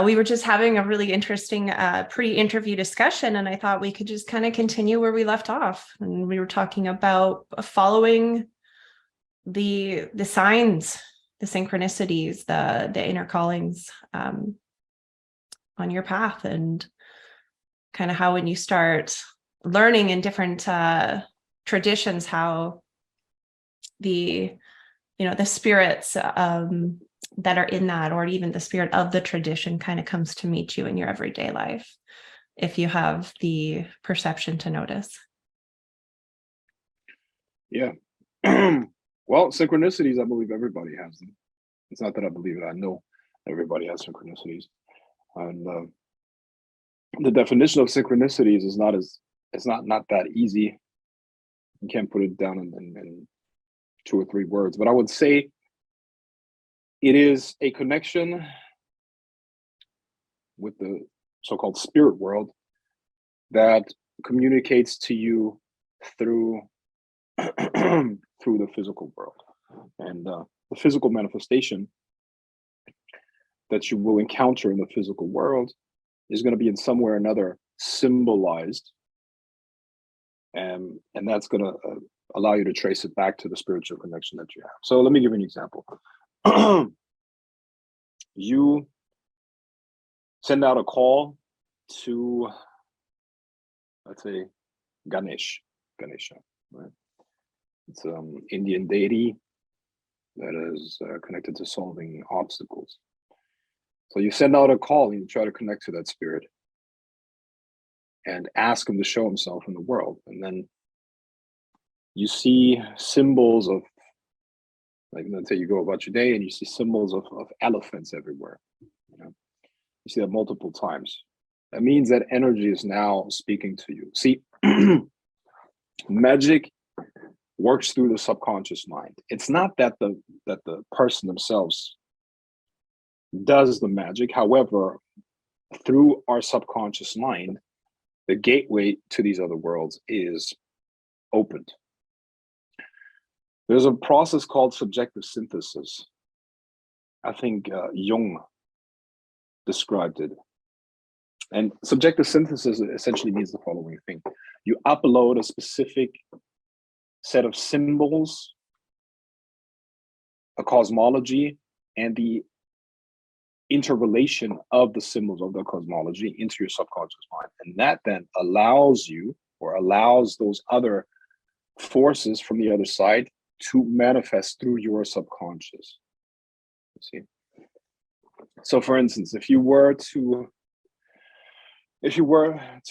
We were just having a really interesting pre-interview discussion, and I thought we could just kind of continue where we left off. And we were talking about following the signs, the synchronicities, the inner callings on your path, and kind of how when you start learning in different traditions, how the spirits that are in that, or even the spirit of the tradition, kind of comes to meet you in your everyday life, if you have the perception to notice. Yeah. Well, synchronicities, I believe everybody has them. It's not that I believe it, I know everybody has synchronicities. And the definition of synchronicities is not that easy. You can't put it down in 2 or 3 words, but I would say it is a connection with the so-called spirit world that communicates to you through through the physical world. And the physical manifestation that you will encounter in the physical world is going to be in some way or another symbolized, and that's going to allow you to trace it back to the spiritual connection that you have. So let me give you an example. You send out a call to, let's say, Ganesha, right? It's Indian deity that is connected to solving obstacles. So you send out a call and you try to connect to that spirit and ask him to show himself in the world. And then you see symbols of, like, let's say you go about your day and you see symbols of elephants everywhere. You see that multiple times. That means that energy is now speaking to you. See, magic works through the subconscious mind. It's not that the person themselves does the magic. However, through our subconscious mind, the gateway to these other worlds is opened. There's a process called subjective synthesis. I think Jung described it. And subjective synthesis essentially means the following thing. You upload a specific set of symbols, a cosmology, and the interrelation of the symbols of the cosmology into your subconscious mind. And that then allows you, or allows those other forces from the other side to manifest through your subconscious. You see? So for instance, if you were to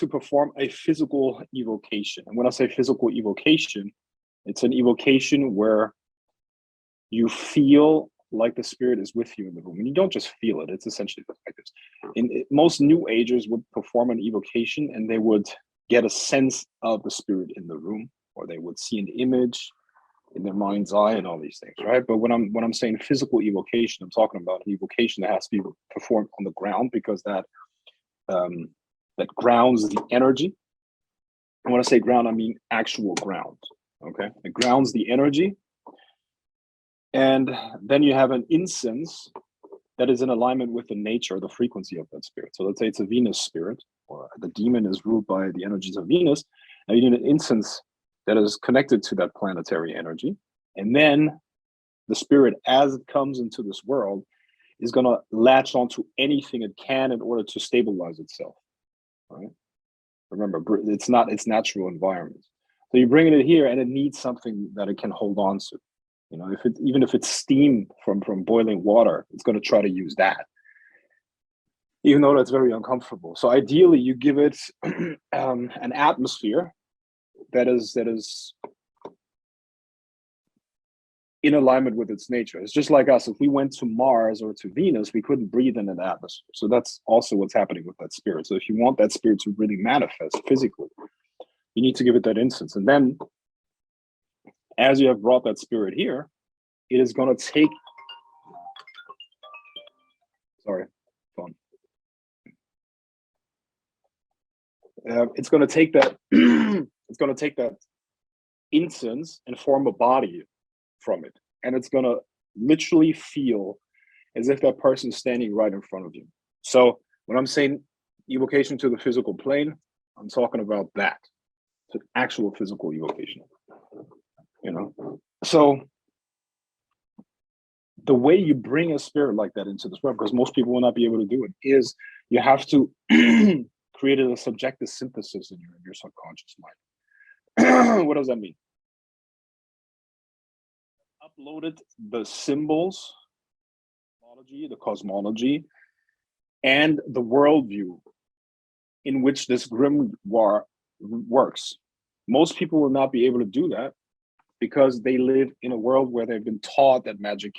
perform a physical evocation, and when I say physical evocation, it's an evocation where you feel like the spirit is with you in the room. And you don't just feel it, it's essentially like this. Most New Agers would perform an evocation and they would get a sense of the spirit in the room, or they would see an image in their mind's eye and all these things, right? But when I'm saying physical evocation, I'm talking about an evocation that has to be performed on the ground, because that grounds the energy. And when I say ground, I mean actual ground, okay? It grounds the energy. And then you have an incense that is in alignment with the nature, the frequency of that spirit. So let's say it's a Venus spirit, or the demon is ruled by the energies of Venus. Now you need an incense that is connected to that planetary energy. And then the spirit, as it comes into this world, is going to latch onto anything it can in order to stabilize itself, right? Remember, it's not its natural environment. So you're bringing it here and it needs something that it can hold on to. Even if it's steam from boiling water, it's going to try to use that, even though that's very uncomfortable. So ideally, you give it an atmosphere that is in alignment with its nature. It's just like us. If we went to Mars or to Venus, we couldn't breathe in an atmosphere. So that's also what's happening with that spirit. So if you want that spirit to really manifest physically, you need to give it that instance. And then, as you have brought that spirit here, it is going to take, phone. It's going to take that, it's going to take that incense and form a body from it. And it's going to literally feel as if that person is standing right in front of you. So when I'm saying evocation to the physical plane, I'm talking about that, to actual physical evocation. So the way you bring a spirit like that into this world, because most people will not be able to do it, is you have to create a subjective synthesis in your subconscious mind. What does that mean? Uploaded the symbols, the cosmology, and the worldview in which this grimoire works. Most people will not be able to do that because they live in a world where they've been taught that magic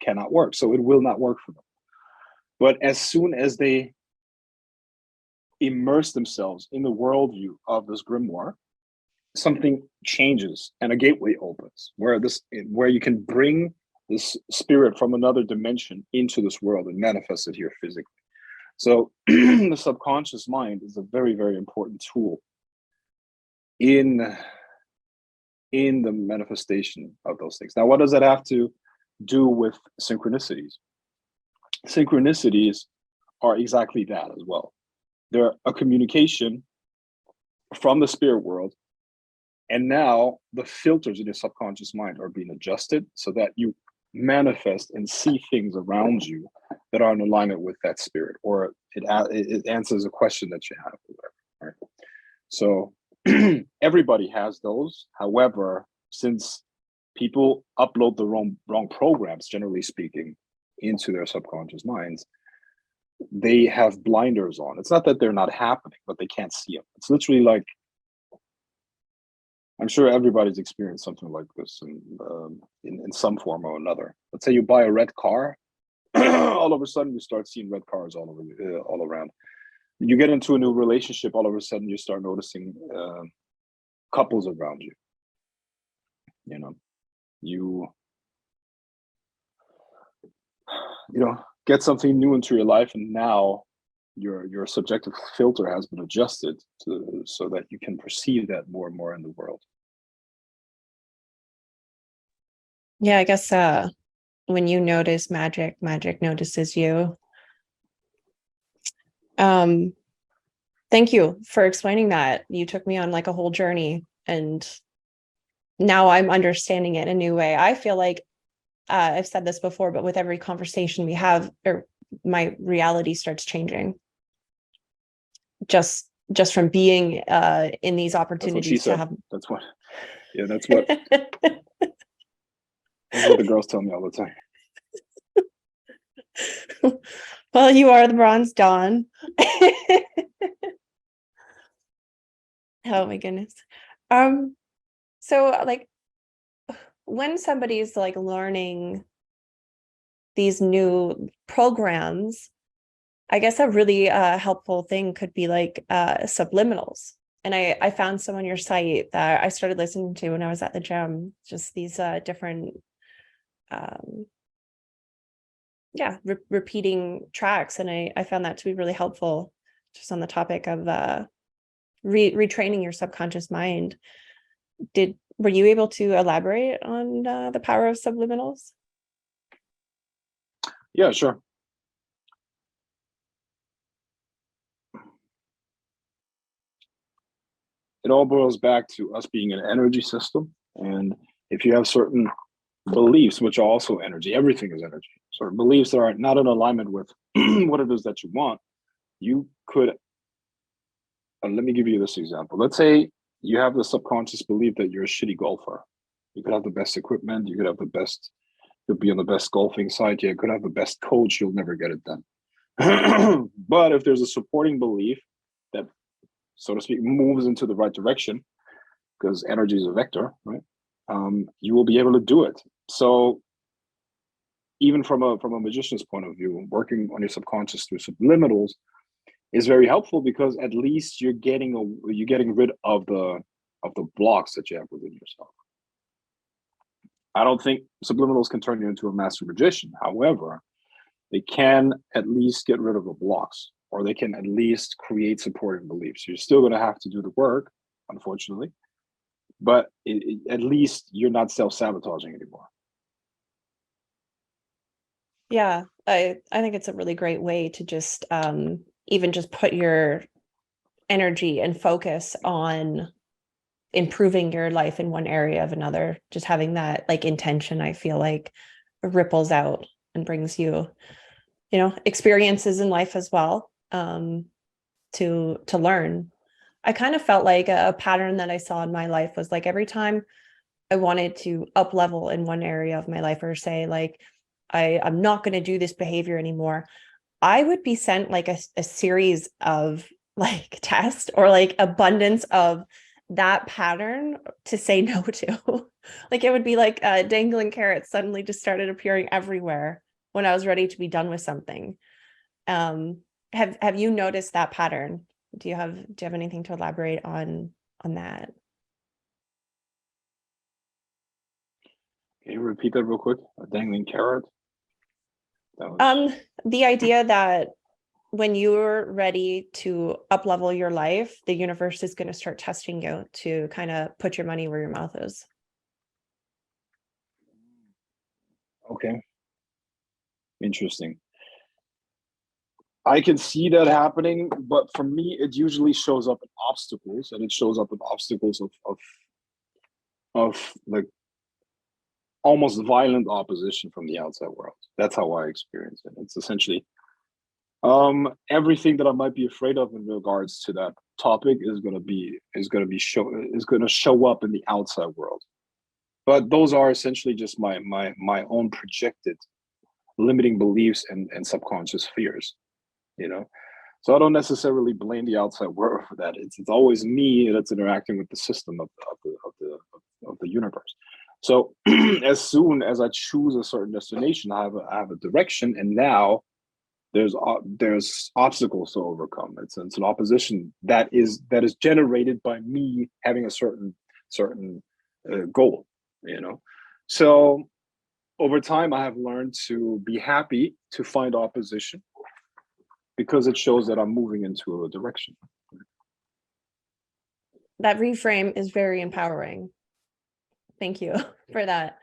cannot work. So it will not work for them. But as soon as they immerse themselves in the worldview of this grimoire, something changes and a gateway opens where you can bring this spirit from another dimension into this world and manifest it here physically. So the subconscious mind is a very, very important tool in the manifestation of those things. Now, what does that have to do with synchronicities? Synchronicities are exactly that as well. They're a communication from the spirit world. And now the filters in your subconscious mind are being adjusted so that you manifest and see things around you that are in alignment with that spirit, or it answers a question that you have. Right? So everybody has those. However, since people upload the wrong programs, generally speaking, into their subconscious minds, they have blinders on. It's not that they're not happening, but they can't see them. It's literally like, I'm sure everybody's experienced something like this in some form or another. Let's say you buy a red car, all of a sudden you start seeing red cars all around. You get into a new relationship, all of a sudden you start noticing couples around you. You get something new into your life, and now your subjective filter has been adjusted so that you can perceive that more and more in the world. Yeah, I guess when you notice magic notices you. Thank you for explaining that. You took me on like a whole journey, and now I'm understanding it in a new way. I feel like I've said this before, but with every conversation we have, my reality starts changing. Just from being in these opportunities to have. That's what that's what the girls tell me all the time. Well, you are the Bronze Dawn. Oh my goodness. So like when somebody's like learning these new programs, I guess a really helpful thing could be like subliminals. And I found some on your site that I started listening to when I was at the gym, just these different repeating tracks. And I found that to be really helpful just on the topic of retraining your subconscious mind. Were you able to elaborate on the power of subliminals? Yeah, sure. It all boils back to us being an energy system. And if you have certain beliefs, which are also energy, everything is energy. Certain beliefs that are not in alignment with what it is that you want, you could, let me give you this example. Let's say you have the subconscious belief that you're a shitty golfer. You could have the best equipment, you could have the best, you'll be on the best golfing site, you could have the best coach, you'll never get it done. But if there's a supporting belief that, so to speak, moves into the right direction, because energy is a vector, right? You will be able to do it. So even from a magician's point of view, working on your subconscious through subliminals is very helpful, because at least you're getting rid of the blocks that you have within yourself. I don't think subliminals can turn you into a master magician. However, they can at least get rid of the blocks, or they can at least create supporting beliefs. You're still going to have to do the work, unfortunately, but at least you're not self-sabotaging anymore. Yeah, I think it's a really great way to just even just put your energy and focus on improving your life in one area of another. Just having that like intention, I feel like ripples out and brings you, experiences in life as well, to learn. I kind of felt like a pattern that I saw in my life was like every time I wanted to up level in one area of my life, or say like I'm not going to do this behavior anymore, I would be sent like a series of like tests or like abundance of that pattern to say no to. Like it would be like dangling carrots suddenly just started appearing everywhere when I was ready to be done with something. Um, have you noticed that pattern? Do you have anything to elaborate on that? Can you repeat that real quick? A dangling carrot. That was The idea that when you're ready to up level your life, the universe is going to start testing you to kind of put your money where your mouth is. okay. Interesting. I can see that happening, but for me, it usually shows up in obstacles, and it shows up in obstacles of like almost violent opposition from the outside world. That's how I experience it. It's essentially everything that I might be afraid of in regards to that topic is going to show up in the outside world. But those are essentially just my own projected limiting beliefs and subconscious fears, you know. So I don't necessarily blame the outside world for that. It's always me that's interacting with the system of the universe. So as soon as I choose a certain destination, I have a direction, and now there's obstacles to overcome. It's an opposition that is generated by me having a certain goal, you know. So over time, I have learned to be happy to find opposition because it shows that I'm moving into a direction. That reframe is very empowering. Thank you for that.